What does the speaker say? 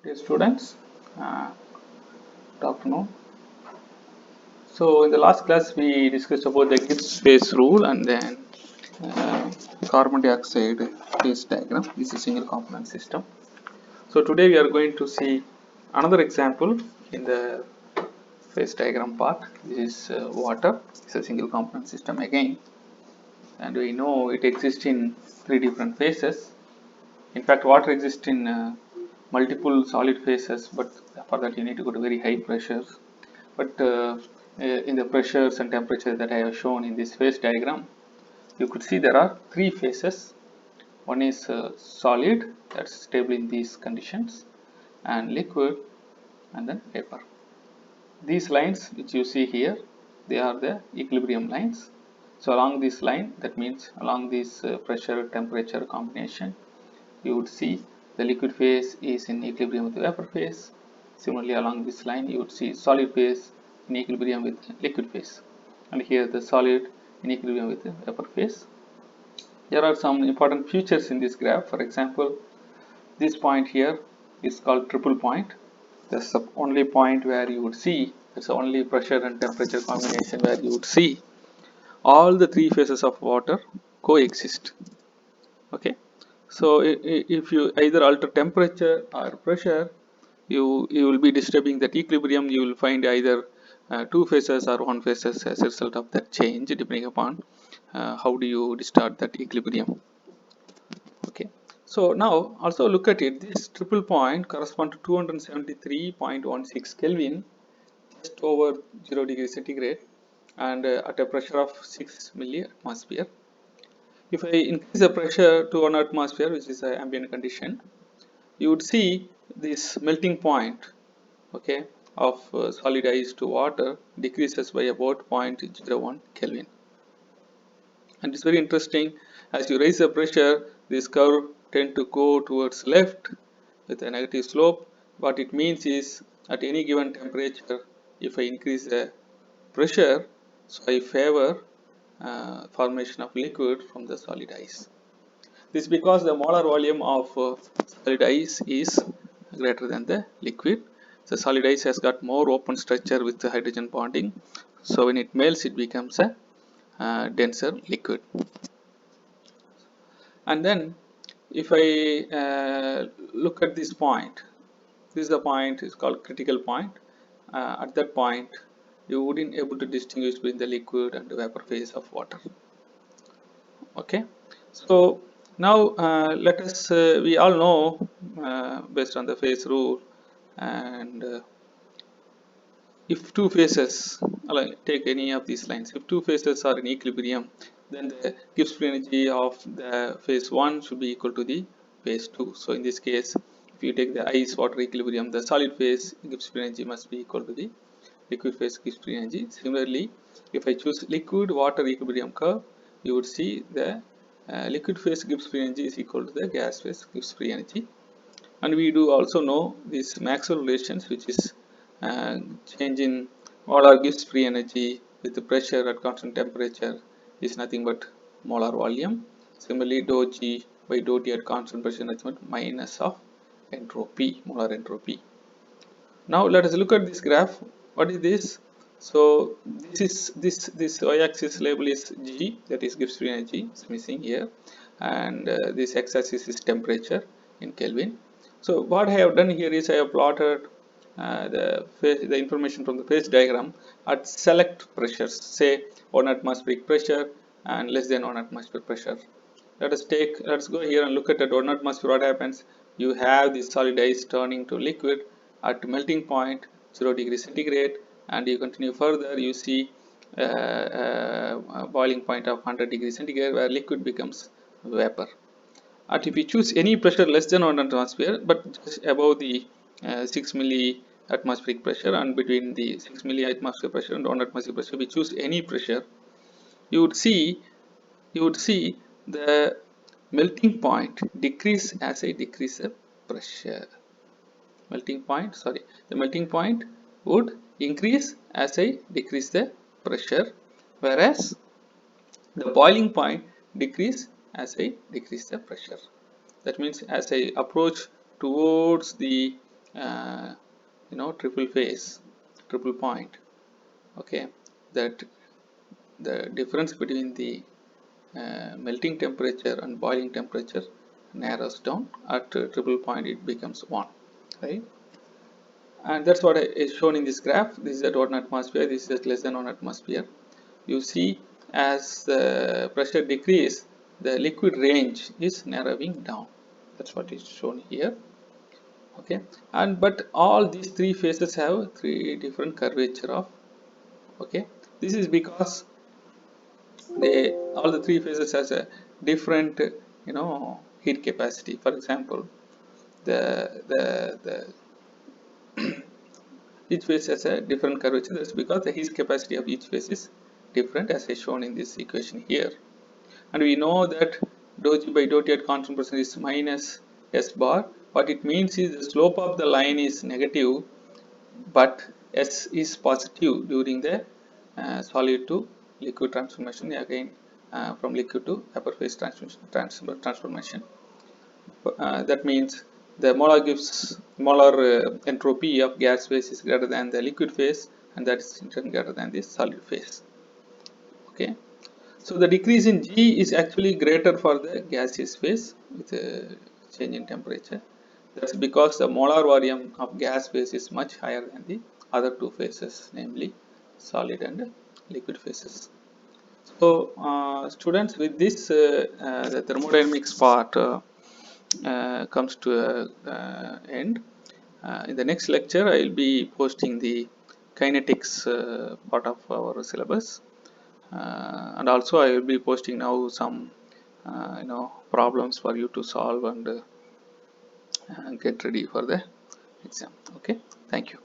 Dear students, good afternoon. So in the last class we discussed about the Gibbs phase rule and then uh, carbon dioxide phase diagram. This is a single component system. So today we are going to see another example in the phase diagram part. This is water. It's a single component system again, and we know it exists in three different phases. In fact, water exists in multiple solid phases, but for that you need to go to very high pressures. But in the pressures and temperatures that I have shown in this phase diagram, you could see there are three phases. One is solid, that's stable in these conditions, and liquid, and then vapor. These lines which you see here, they are the equilibrium lines. So along this line, that means along this pressure temperature combination, you would see the liquid phase is in equilibrium with the vapor phase. Similarly, along this line you would see solid phase in equilibrium with liquid phase, and here the solid in equilibrium with the vapor phase. There are some important features in this graph. For example, this point here is called triple point. That's the only point where you would see, it's the only pressure and temperature combination where you would see all the three phases of water coexist. Okay, so if you either alter temperature or pressure, you will be disturbing that equilibrium. You will find either two phases or one phases as a result of that change, depending upon how do you distort that equilibrium. Okay, so now also look at it. This triple point corresponds to 273.16 Kelvin, just over 0 degree centigrade, and at a pressure of 6 milliatmosphere. If I increase the pressure to 1 atmosphere, which is an ambient condition, you would see this melting point, okay, of solid ice to water decreases by about 0.01 Kelvin. And it's very interesting, as you raise the pressure, this curve tend to go towards left with a negative slope. What it means is, at any given temperature, if I increase the pressure, so I favor formation of liquid from the solid ice. This is because the molar volume of solid ice is greater than the liquid. The solid ice has got more open structure with the hydrogen bonding, so when it melts it becomes a denser liquid. And then if I look at this point, this is the point is called critical point. At that point you wouldn't able to distinguish between the liquid and the vapor phase of water. Okay, so now let us we all know based on the phase rule, and if two phases, take any of these lines, if two phases are in equilibrium, then the Gibbs free energy of the phase 1 should be equal to the phase 2. So in this case, if you take the ice water equilibrium, the solid phase Gibbs free energy must be equal to the liquid phase Gibbs free energy. Similarly, if I choose liquid water equilibrium curve, you would see the liquid phase Gibbs free energy is equal to the gas phase Gibbs free energy. And we do also know these Maxwell relations, which is change in molar Gibbs free energy with the pressure at constant temperature is nothing but molar volume. Similarly, dou G by dou T at constant pressure is nothing but minus of entropy, molar entropy. Now let us look at this graph. What is this? So this y-axis label is G, that is Gibbs free energy, is missing here, and this x-axis is temperature in Kelvin. So what I have done here is I have plotted the information from the phase diagram at select pressures, say 1 atmospheric pressure and less than 1 atmospheric pressure. Let's go here and look at 1 atmosphere. What happens? You have this solid ice turning to liquid at melting point 0 degree centigrade, and you continue further, you see a boiling point of 100 degree centigrade where liquid becomes vapor. And if you choose any pressure less than 1 atmosphere but just above the 6 milli atmospheric pressure, and between the 6 milli atmosphere pressure and 1 atmosphere pressure, we choose any pressure, you would see the melting point decrease as I decrease the pressure. The melting point would increase as I decrease the pressure, whereas the boiling point decrease as I decrease the pressure. That means as I approach towards the uh, triple phase, triple point. Okay, that the difference between the melting temperature and boiling temperature narrows down. At triple point it becomes 1, right? And that's what is shown in this graph. This is at 1 atmosphere, this is at less than 1 atmosphere. You see, as the pressure decreases, the liquid range is narrowing down. That's what is shown here. Okay, and but all these three phases have three different curvature of. Okay, this is because they all the three phases has a different heat capacity. For example, the each phase has a different curvature. That's because the heat capacity of each phase is different, as is shown in this equation here. And we know that dou G by dou T at constant pressure is minus S bar. What it means is the slope of the line is negative, but S is positive during the solid to liquid transformation, again from liquid to vapor phase transformation. That means the molar entropy of gas phase is greater than the liquid phase, and that is in turn greater than the solid phase. Okay, so the decrease in G is actually greater for the gaseous phase with a change in temperature. That's because the molar volume of gas phase is much higher than the other two phases, namely solid and liquid phases. So students, with this the thermodynamics part comes to a end. In the next lecture I will be posting the kinetics part of our syllabus, and also I will be posting now some problems for you to solve and get ready for the exam. Okay, thank you.